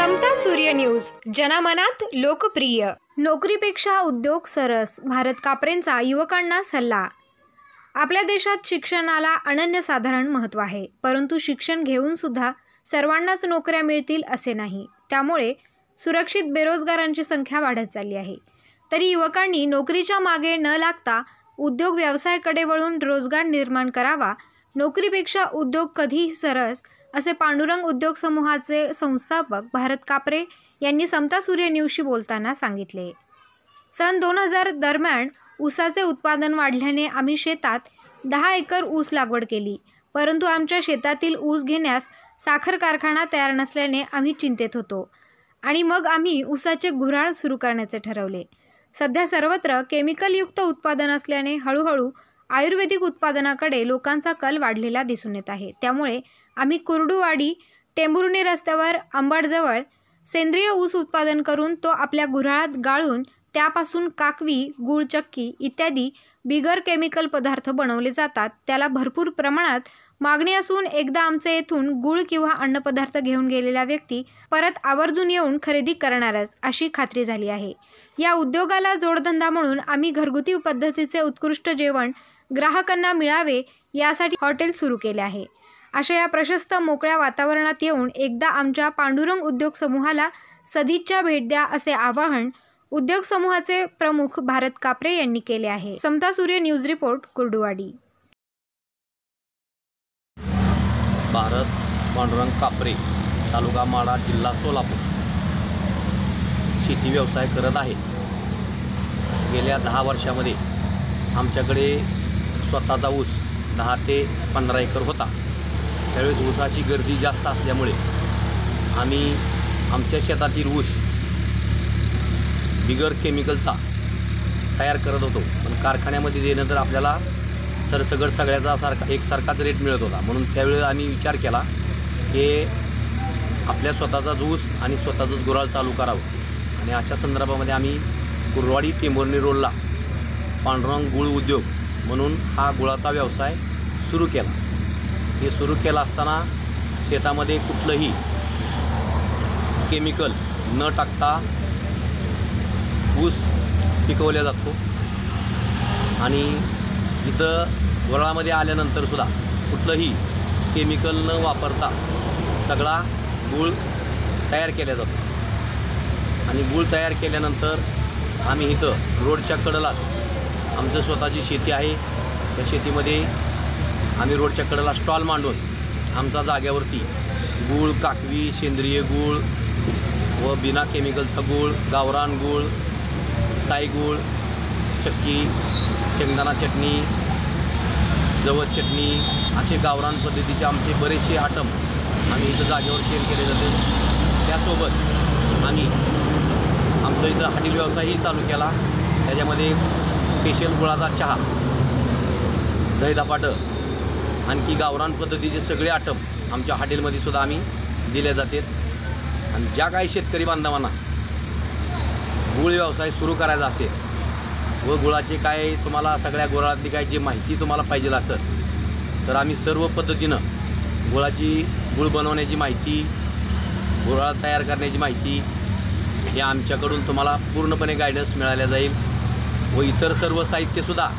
समता सूर्य न्यूज, जनामनात लोकप्रिय। नोकरीपेक्षा उद्योग सरस, भारत कापरेंचा युवकांना सल्ला। आपल्या देशात शिक्षणाला अनन्यसाधारण महत्त्व आहे, परंतु शिक्षण घेऊन सुद्धा सर्वांनाच नोकऱ्या मिळतील असे नाही। त्यामुळे सुरक्षित बेरोजगारांची संख्या वाढत चालली आहे। तरी युवकांनी नोकरीच्या मागे न लागता उद्योग व्यवसायाकडे वळून रोजगार निर्माण करावा। नोकरीपेक्षा उद्योग कधीही सरस, असे पांडुरंग उद्योग समूहाचे संस्थापक भारत कापरे यांनी समता सूर्य न्यूजशी बोलताना सांगितले। सन 2000 दरम्यान ऊसाचे उत्पादन वाढल्याने आम्ही शेतात 10 एकर ऊस लागवड केली, परंतु आमच्या शेतातील ऊस घेण्यास साखर कारखाना तयार नसल्याने आम्ही चिंतेत होतो आणि मग आम्ही ऊसाचे गुऱ्हाळ सुरू करण्याचे ठरवले। सध्या सर्वत्र केमिकलयुक्त उत्पादन असल्याने हळूहळू आयुर्वेदिक उत्पादनाकडे लोकांचा कल वाढलेला दिसून येत आहे। त्यामुळे आम्ही कुर्डुवाडी टेंभुर्णी रस्त्यावर अंबाडजवळ सेंद्रिय ऊस उत्पादन करून तो आपल्या गुऱ्हाळात गाळून त्यापासून काकवी, गुळ चक्की इत्यादी बिगर केमिकल पदार्थ बनवले जातात। त्याला भरपूर प्रमाणात मागणी असून एकदा आमचे येथून गुळ किंवा अन्नपदार्थ घेऊन गेलेला व्यक्ती परत आवर्जून येऊन खरेदी करणारच अशी खात्री झाली आहे। या उद्योगाला जोडधंदा म्हणून आम्ही घरगुती पद्धतीचे उत्कृष्ट जेवण ग्राहकांना मिळावे यासाठी हॉटेल सुरू केले आहे। अशा या प्रशस्त मोकळ्या वातावरणात येऊन एकदा आमच्या पांडुरंग उद्योग समूहाला सदिच्छा भेट द्या, असे आवाहन उद्योग समूहाचे प्रमुख भारत कापरे यांनी केले आहे। समता सूर्य न्यूज रिपोर्ट, कुर्डुवाडी। भारत पांडुरंग कापरे, तालुका माढा, जिल्हा सोलापूर, शेती व्यवसाय करत आहे। गेल्या 10 वर्षामध्ये आमच्याकडे स्वतःचा ऊस 10 ते 15 एकर होता। त्यावेळेस ऊसाची गर्दी जास्त असल्यामुळे आम्ही आमच्या शेतातील ऊस बिगर केमिकलचा तयार करत होतो, पण कारखान्यामध्ये देणं तर आपल्याला सरसगट सगळ्याचा एकसारखाच रेट मिळत होता। म्हणून त्यावेळेस आम्ही विचार केला की आपल्या स्वतःचाच ऊस आणि स्वतःचंच गुऱ्हाळ चालू करावं आणि अशा संदर्भामध्ये आम्ही कुर्डुवाडी टेंभुर्णी रोडला पांडुरंग गुळ उद्योग म्हणून हा गुळाचा व्यवसाय सुरू केला। हे सुरू केला असताना शेतामध्ये कुठलंही केमिकल न टाकता ऊस पिकवला जातो आणि इथं गुळामध्ये आल्यानंतरसुद्धा कुठलंही केमिकल न वापरता सगळा गूळ तयार केला जातो आणि गूळ तयार केल्यानंतर आम्ही इथं रोडच्या कडेलाच आमचं स्वतःची शेती आहे। त्या शेतीमध्ये आम्ही रोडच्या कडेला स्टॉल मांडून आमच्या जाग्यावरती गूळ, काकवी, सेंद्रिय गूळ व बिना केमिकलचा गूळ, गावरान गूळ, साई गूळ, चक्की, शेंगदाणा चटणी, जवस चटणी असे गावरान पद्धतीचे आमचे बरेचसे आयटम आम्ही इथं जागेवर सेल केले जाते। त्यासोबत आम्ही आमचं इथं हॉटेल व्यवसायही चालू केला। त्याच्यामध्ये स्पेशल गुळाचा चहा, दही धपाटं, आणखी गावरान पद्धतीचे सगळे आयटम आमच्या हॉटेलमध्ये सुद्धा आम्ही दिले जातात। आणि ज्या काही शेतकरी बांधवांना गुळ व्यवसाय सुरू करायचा असेल व गुळाचे काय तुम्हाला सगळ्या गुळातली काय जी माहिती तुम्हाला पाहिजे असेल तर आम्ही सर्व पद्धतीनं गुळ बनवण्याची माहिती, गुळाळ तयार करण्याची माहिती हे आमच्याकडून तुम्हाला पूर्णपणे गायडन्स मिळाल्या जाईल व इतर सर्व साहित्यसुद्धा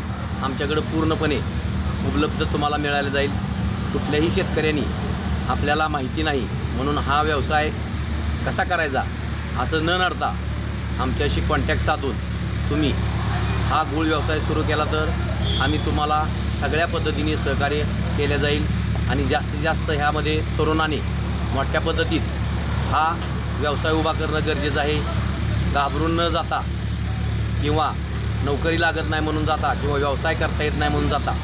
आमच्याकडं पूर्णपणे उपलब्ध तुम्हाला मिळालं जाईल। कुठल्याही शेतकऱ्यांनी आपल्याला माहिती नाही म्हणून हा व्यवसाय कसा करायचा असं न नडता आमच्याशी कॉन्टॅक्ट साधून तुम्ही हा गूळ व्यवसाय सुरू केला तर आम्ही तुम्हाला सगळ्या पद्धतीने सहकार्य केले जाईल आणि जास्तीत जास्त ह्यामध्ये तरुणांनी मोठ्या पद्धतीत हा व्यवसाय उभा करणं गरजेचं आहे। घाबरून न जाता किंवा नोकरी लागत नाही म्हणून जाता किंवा व्यवसाय करता येत नाही म्हणून जाता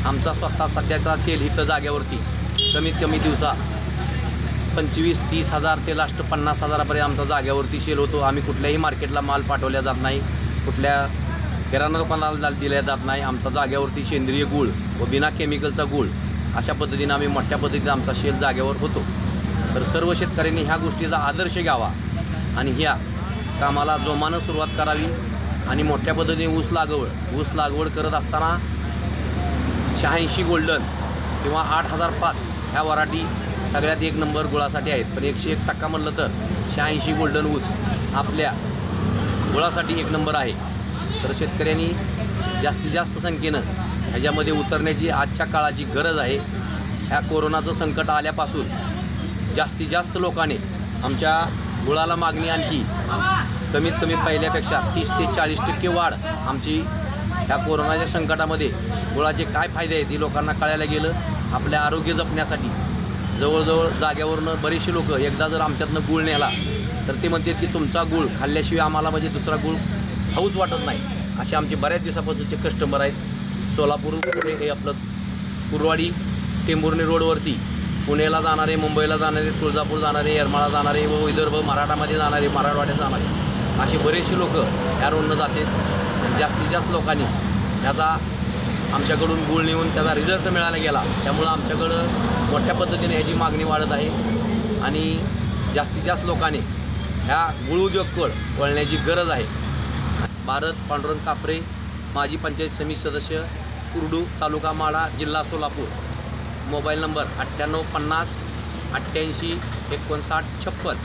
आमचा स्वतः सध्याचा सेल इथं जाग्यावरती कमीत कमी दिवसा 25-30 हजार ते लास्ट 50 हजारापर्यंत आमचा जाग्यावरती सेल होतो। आम्ही कुठल्याही मार्केटला माल पाठवल्या जात नाही, कुठल्या किराणा दुकानाला दिल्या जात नाही। आमचा जाग्यावरती सेंद्रिय गूळ व बिना केमिकलचा गूळ अशा पद्धतीनं आम्ही मोठ्या पद्धतीने आमचा सेल जाग्यावर होतो। तर सर्व शेतकऱ्यांनी ह्या गोष्टीचा आदर्श घ्यावा आणि ह्या कामाला जोमानं सुरुवात करावी आणि मोठ्या पद्धतीने ऊस लागवड करत असताना 86 गोल्डन किंवा 8005 ह्या वराठी सगळ्यात एक नंबर गुळासाठी आहेत। पण 101% म्हणलं तर 86 गोल्डन ऊस आपल्या गुळासाठी एक नंबर आहे. तर शेतकऱ्यांनी जास्तीत जास्त संख्येनं ह्याच्यामध्ये उतरण्याची आजच्या काळाची गरज आहे. ह्या कोरोनाचं संकट आल्यापासून जास्तीत जास्त लोकांनी आमच्या गुळाला मागणी आणखी कमीत कमी पहिल्यापेक्षा 30 ते 40% वाढ आमची ह्या कोरोनाच्या संकटामध्ये गुळाचे काय फायदे आहेत हे लोकांना कळायला गेलं. आपले आरोग्य जपण्यासाठी जवळजवळ जाग्यावरनं बरेचसे लोक एकदा जर आमच्यातनं गुळ नेला तर ते म्हणतात की तुमचा गुळ खाल्ल्याशिवाय आम्हाला म्हणजे दुसरा गुळ खाऊच वाटत नाही. असे आमचे बऱ्याच दिवसापासूनचे कस्टमर आहेत. सोलापूर हे आपलं कुरवाडी टेंभुर्णी रोडवरती पुण्याला जाणारे, मुंबईला जाणारे, तुळजापूर जाणारे, येरमाळा जाणारे व विदर्भ मराठामध्ये जाणारे, मराठवाड्यात जाणारे असे बरेचसे लोक ह्या रोडनं जातात. जास्तीत जास्त लोकांनी ह्याचा आमच्याकडून गुळ नेऊन त्याचा रिझल्ट मिळायला गेला. त्यामुळं आमच्याकडं मोठ्या पद्धतीने ह्याची मागणी वाढत आहे आणि जास्तीत जास्त लोकांनी ह्या गुळ उद्योगकडे वळण्याची गरज आहे. भारत पांडुरंग कापरे, माजी पंचायत समिती सदस्य, कुर्डू, तालुका माढा, जिल्हा सोलापूर. Mobile number 9850 88 59 56.